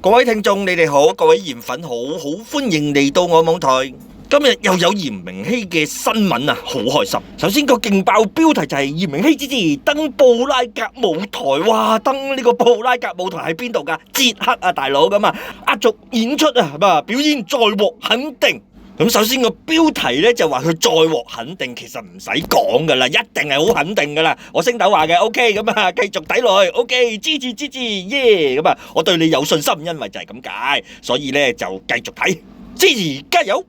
各位聽眾，你哋好，各位鹽粉好歡迎嚟到我網台。今日又有嚴明熙嘅新聞啊，好開心。首先個勁爆標題就係嚴明熙之子登布拉格舞台，哇！登呢個布拉格舞台喺邊度噶？捷克啊，大佬咁啊，壓軸演出啊，係嘛？表演再獲肯定。咁首先個標題咧就話佢再獲肯定，其實唔使講噶啦，一定係好肯定噶啦。我星斗話嘅 ，OK 咁啊，繼續睇落去 ，OK 支持耶咁啊！我對你有信心，因為就係咁解，所以咧就繼續睇，支持加油。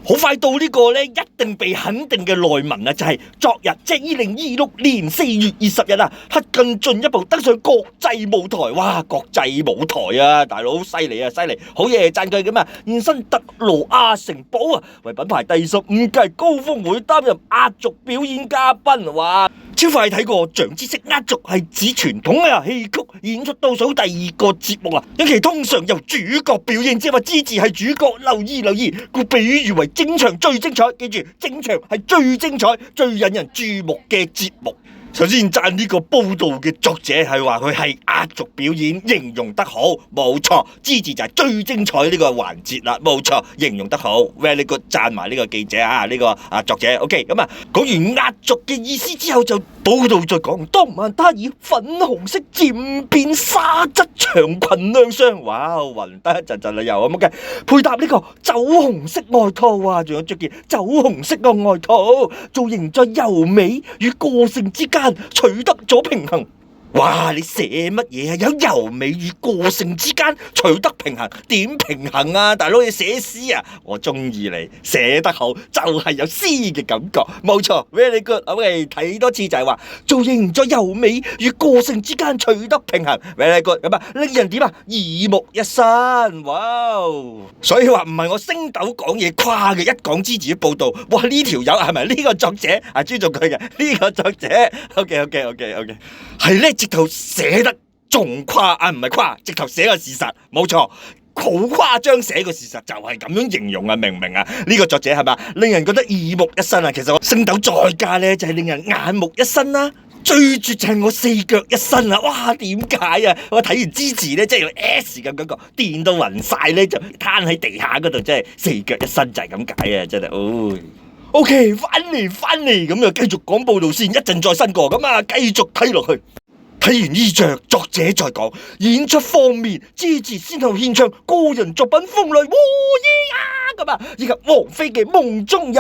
好快到呢個咧一定被肯定嘅內文啊，就係昨日即係2026年4月20日啊，克更進一步登上國際舞台，哇！國際舞台啊，大佬犀利啊，犀利，好嘢，讚佢咁啊！現身特羅亞城堡啊，為品牌第15屆高峰會擔任壓軸表演嘉賓，哇！超快睇過長知識，壓軸係指傳統啊戲曲演出倒數第2個節目啊，因其通常由主角表演，即係話芝治係主角，留意，故比喻為整場最精彩。記住，整場係最精彩、最引人注目嘅節目。首先讚呢個報道嘅作者係話佢係壓軸表演，形容得好，冇錯。芝治就係最精彩呢個環節啦，冇錯，形容得好 ，very good，讚埋呢個記者啊，呢個作者。OK， 咁啊，講完壓軸嘅意思之後，就報道再講，當晚他以粉紅色漸變紗質長裙亮相，哇，暈得一陣陣啦又咁嘅，配搭呢個酒紅色外套啊，仲有着件酒紅色嘅外套，造型在柔美與個性之間取得咗平衡。哇！你寫乜嘢啊？有柔美與個性之間取得平衡，點平衡啊？大佬你寫詩啊？我中意你寫得好，就係有詩嘅感覺，冇錯 ，very good。OK， 睇多次就係話造型在柔美與個性之間取得平衡 ，very good。咁啊，令人點啊？耳目一新，哇！所以話唔係我星斗講嘢誇嘅，一講支持報道，哇！呢條友係咪呢個作者啊？尊重佢嘅呢個作者 ，OK， 係咧。直頭寫得仲誇啊，唔係誇，直頭寫個事實，冇錯，好誇張寫個事實就係咁樣形容啊，明唔明啊？呢個作者係咪令人覺得耳目一新啊？其實我星斗再加咧就係令人眼目一新啦，最絕就係我4腳一新啊！哇，點解啊？我睇完支持咧，真係有 S 嘅感覺，電到暈晒咧，就攤喺地下嗰度，真係4腳一新就係咁解啊！真係，哦。OK， 翻嚟咁就繼續講報道先，一陣再新過，咁啊繼續睇落去。睇完衣着，作者再講演出方面，芝治先後獻唱個人作品《風雷》喎耶啊咁啊，以及王菲嘅《夢中人》。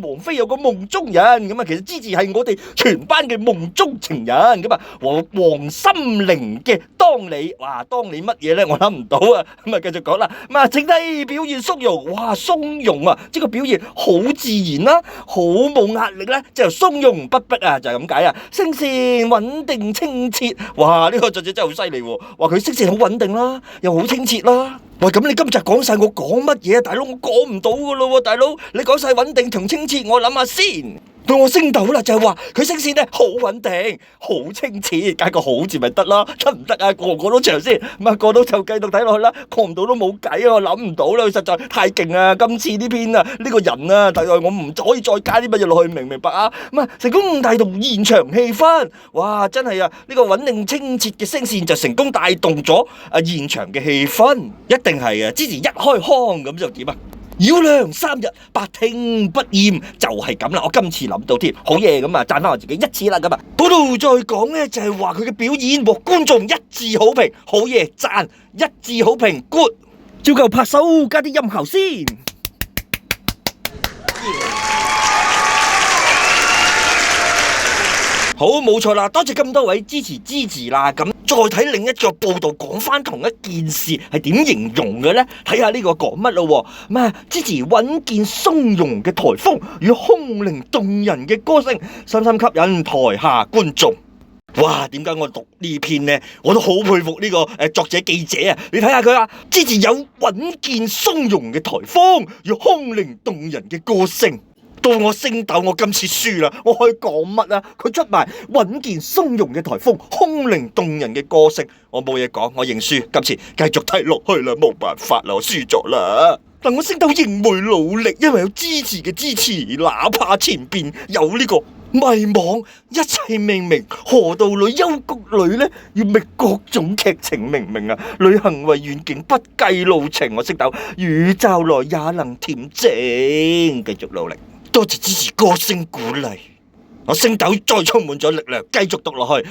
王菲有個夢中人咁啊，其實芝治係我哋全班嘅夢中情人咁啊。黃心凌嘅《當你》，哇，當你乜嘢咧？我諗唔到啊。咁啊，繼續講啦。咁啊，整體表現鬆容，哇，鬆容啊！即個表現好自然啦，好冇壓力咧，就鬆容不迫啊，就係咁解啊。聲線穩定清澈。哇！呢個作者真係好犀利喎，話佢聲線好穩定啦，又好清澈啦。喂，咁你今集講晒我講乜嘢啊？大佬，我講唔到噶咯喎，大佬，你講晒穩定同清澈，我諗下先。到我升到啦，就係話佢聲線咧好穩定、好清澈，加個好字咪得啦，得唔得啊？過都長先，咁啊過到就繼續睇落去啦，過唔到都冇計啊，我諗唔到啦，佢實在太勁啦！今次呢篇啊，呢個人啊，大概我唔可以再加啲乜嘢落去，明唔明白啊？咁啊，成功帶動現場氣氛，哇！真係啊，呢個穩定清澈嘅聲線就成功帶動咗現場嘅氣氛，一定係啊！之前一開腔咁就點啊？繞梁3日，百聽不厭，就係咁啦。我今次諗到添，好嘢咁啊！讚翻我自己一次啦咁啊！嗰度再講呢，就係話佢嘅表演獲觀眾一致好評，好嘢，讚，一致好評 ，good， 照舊拍手加啲音效先。好，冇錯啦，多謝咁多位支持啦。咁再睇另一個報道，講翻同一件事係點形容嘅呢？睇下呢個講乜咯？咁啊，支持穩健鬆容嘅台風與空靈動人嘅歌聲，深深吸引台下觀眾。哇！點解我讀呢篇呢？我都好佩服呢個作者記者啊！你睇下佢啊，支持有穩健鬆容嘅台風與空靈動人嘅歌聲。到我星斗，我今次輸啦！我可以講乜啊？佢出埋穩健鬆容嘅台風，空靈動人嘅歌聲，我冇嘢講，我認輸。今次繼續睇落去啦，冇辦法啦，我輸咗啦。但我星斗仍會努力，因為有支持嘅支持，哪怕前邊有呢個迷惘，一切明明，河道裏幽谷裏呢，要覓各種劇情明明啊！旅行為遠景，不計路程。我識到宇宙來也能恬靜，繼續努力。多謝支持歌聲鼓勵，我星斗再充滿咗力量，繼續讀落去。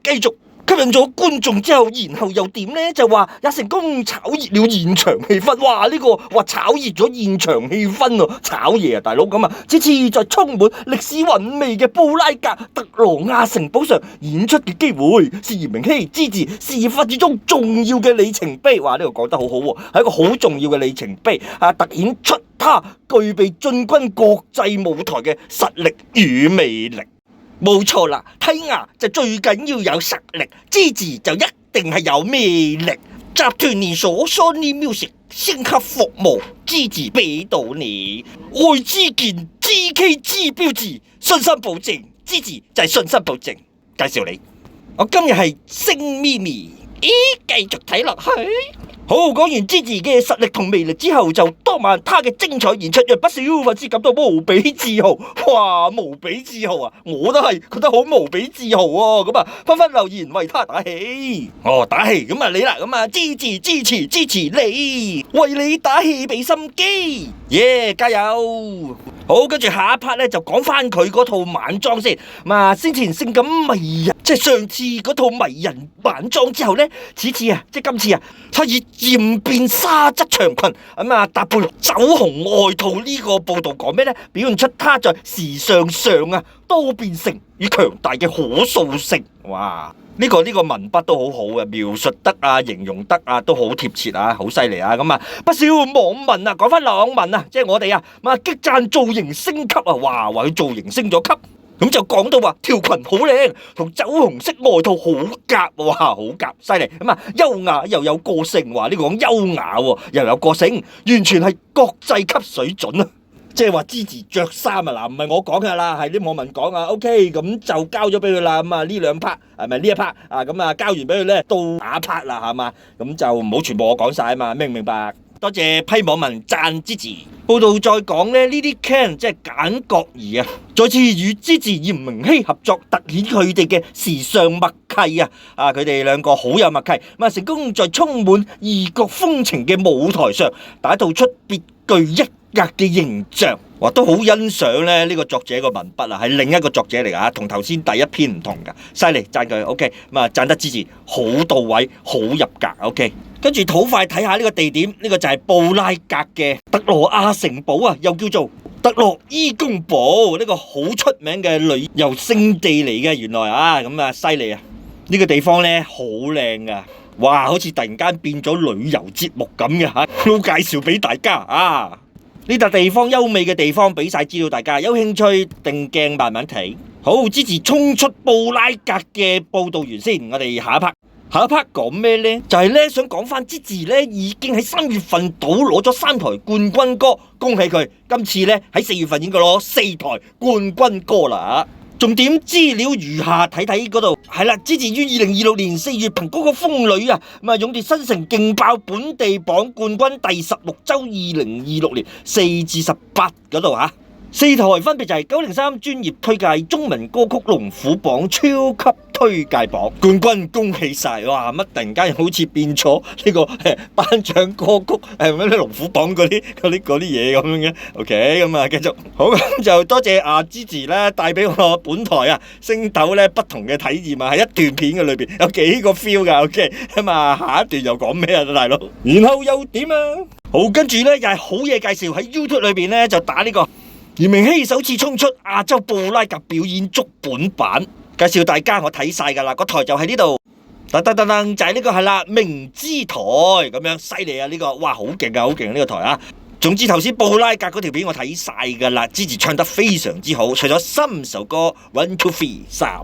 繼續吸引咗觀眾之後，然後又點呢？就話也成功炒熱了現場氣氛。哇！呢個話炒熱咗現場氣氛喎，炒嘢啊，大佬咁啊！這次在充滿歷史韻味嘅布拉格特羅亞城堡上演出嘅機會，是嚴明熙之治事業發展中重要嘅里程碑。哇！呢個講得好好喎，係一個好重要嘅里程碑啊！凸顯出他具備進軍國際舞台嘅實力與魅力。冇錯啦，睇牙就最緊要有實力，支持就一定係有魅力。集團連鎖 Sony Music 升級服務，支持俾到你。愛知見 GKG 標誌，信心保證，支持就係信心保證。介紹你，我今日係星咪咪，繼續睇落去。好，講完支持嘅實力同魅力之後，就當晚他嘅精彩演出，讓不少粉絲感到無比自豪。哇，無比自豪啊！我都係覺得好無比自豪喎。咁啊，紛紛留言為他打氣。打氣咁啊，你啦，咁啊，支持你，為你打氣俾心機，耶，加油！好，跟住下一 part 咧就講翻佢嗰套晚裝先。先前性感迷人，即係上次嗰套迷人晚裝之後呢，今次他以漸變紗質長裙搭配酒紅外套。呢個報道講咩呢？表現出他在時尚上多變性與強大嘅可塑性。哇！呢個文筆都好好嘅，描述得形容得都好貼切好犀利咁不少網民講翻網民即係我哋激讚造型升級哇！話佢造型升咗級，咁就講到話條裙好靚，同酒紅色外套好夾，哇！好夾，犀利優雅又有個性，話呢個講優雅又有個性，完全係國際級水準啊！即係話支持着衫唔係我講噶啦，係啲網民講OK，咁就交咗俾佢啦。呢兩 part 係咪呢一 part 咁交完俾佢咧，到下 part 啦，係嘛？咁就唔好全部我講晒明唔明白？多謝批網民讚支持。報道再講咧，呢啲 can 即係簡國儀再次與支持嚴明熙合作，凸顯佢哋嘅時尚默契佢哋兩個好有默契，成功在充滿異國風情嘅舞台上打造出別具一格嘅形象。都好欣賞咧呢個作者個文筆係另一個作者嚟噶，同頭先第一篇唔同噶，犀利，讚佢 OK，讚得支持，好到位，好入格 OK。跟住好快睇下呢個地點，呢個就係布拉格嘅特羅亞城堡又叫做特洛伊宮堡，呢個好出名嘅旅遊勝地嚟嘅，原來咁犀利呢個地方呢，好靚噶，哇，好似突然間變咗旅遊節目咁嘅都介紹俾大家呢笪地方優美嘅地方，俾晒資料大家，有興趣定鏡慢慢睇。好，支持衝出布拉格嘅報道員先，我哋下一 part 講咩呢？就係呢，想講翻支持呢已經喺3月份度攞咗3台冠軍歌，恭喜佢！今次呢，喺4月份應該攞4台冠軍歌啦。重點資料如下，睇睇嗰度係啦。支持於2026年4月憑嗰個風女勇奪新城勁爆本地榜冠軍第16週2026年4至18嗰度4台分別就係903專業推介中文歌曲龍虎榜超級推介榜冠軍，恭喜晒！哇，乜突然間好似變咗呢個頒獎歌曲咩龍虎榜嗰啲嘢咁樣嘅 ？OK， 咁繼續好，咁就多謝支持咧，帶俾我本台星斗咧不同嘅體驗喺一段片嘅裏邊有幾個 feel 噶 ，OK， 下一段又講咩大佬？然後又點好，跟住咧又係好嘢介紹喺 YouTube 裏邊咧就打呢個嚴明熙首次衝出亞洲布拉格表演足本版，介紹大家我睇晒噶啦，個台就喺呢度，就係呢個係啦，明之台咁樣犀利呢個，哇好勁好勁呢個台總之頭先布拉格嗰條片我睇晒噶啦，支持唱得非常之好，除咗3首歌 1 2 3 3，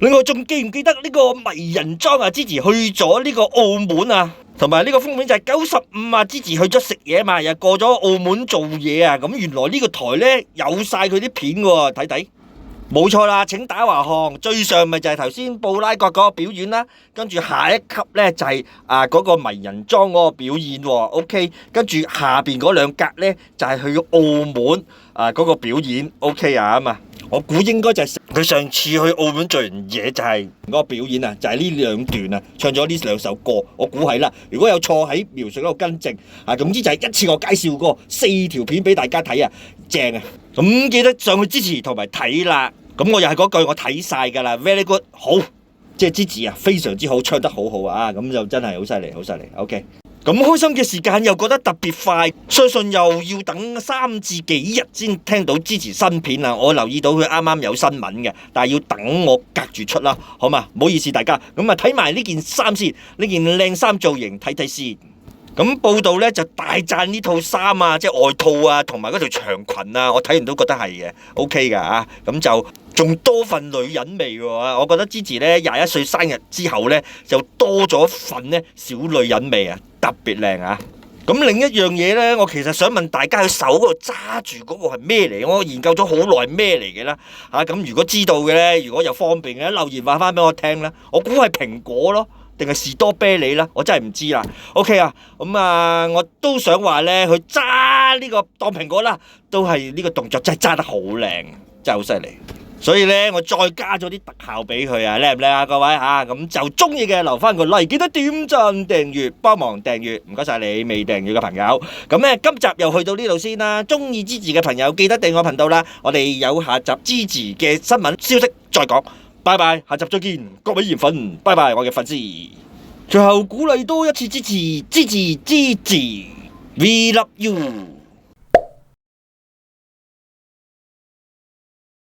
另外仲記唔記得呢個迷人裝支持去咗呢個澳門同埋呢個封面就係95支持去咗食嘢又過咗澳門做嘢咁原來呢個台呢，有晒佢啲片喎，睇睇。冇錯啦，請打橫看，最上咪就係頭先布拉格嗰個表演啦，跟住下一級呢，就係嗰個迷人裝嗰個表演，OK， 跟住下邊嗰兩格呢，就係去澳門嗰個表演，OK 嘛。我估應該就係佢上次去澳門做完嘢就係嗰個表演啊，就係呢兩段啊，唱咗呢兩首歌，我估係啦。如果有錯喺描述嗰度更正啊，總之就係一次我介紹過4條片俾大家睇啊，正啊！咁記得上去支持同埋睇啦。咁我又係嗰句，我睇晒㗎啦 ，very good， 好，即係Gigi啊，非常之好，唱得好好啊，咁就真係好犀利，好犀利。OK。咁開心嘅時間又覺得特別快，相信又要等3至幾日先聽到Gigi新片啊！我留意到佢啱啱有新聞嘅，但係要等我隔住出啦，好嘛？唔好意思大家，咁啊睇埋呢件衫先，呢件靚衫造型睇睇先。咁報道咧就大讚呢套衫啊，即係外套啊，同埋嗰條長裙啊，我睇完都覺得係嘅 ，OK 噶啊，咁就仲多份女人味喎，我覺得Gigi咧21歲生日之後咧就多咗份咧小女人味啊，特別靚啊！咁另一樣嘢咧，我其實想問大家，佢手嗰度揸住嗰個係咩嚟？我研究咗好耐咩嚟嘅啦嚇，咁如果知道嘅咧，如果有方便嘅留言話翻俾我聽啦，我估係蘋果咯。定係士多啤梨啦，我真係唔知啦。OK 啊，咁啊，我都想話咧，佢揸呢個當蘋果啦，都係呢個動作真係揸得好靚，真係好犀利。所以咧，我再加咗啲特效俾佢啊，靚唔靚啊，各位嚇？咁就中意嘅留翻個 like，記得點讚訂閱，幫忙訂閱，唔該曬你未訂閱嘅朋友。咁咧，今集又去到呢度先啦。中意Gigi嘅朋友記得訂我頻道啦。我哋有下集Gigi嘅新聞消息再講。拜拜，下集再見，各位鹽粉，拜拜，我嘅粉絲。最後鼓勵多一次支持，支持，We love you。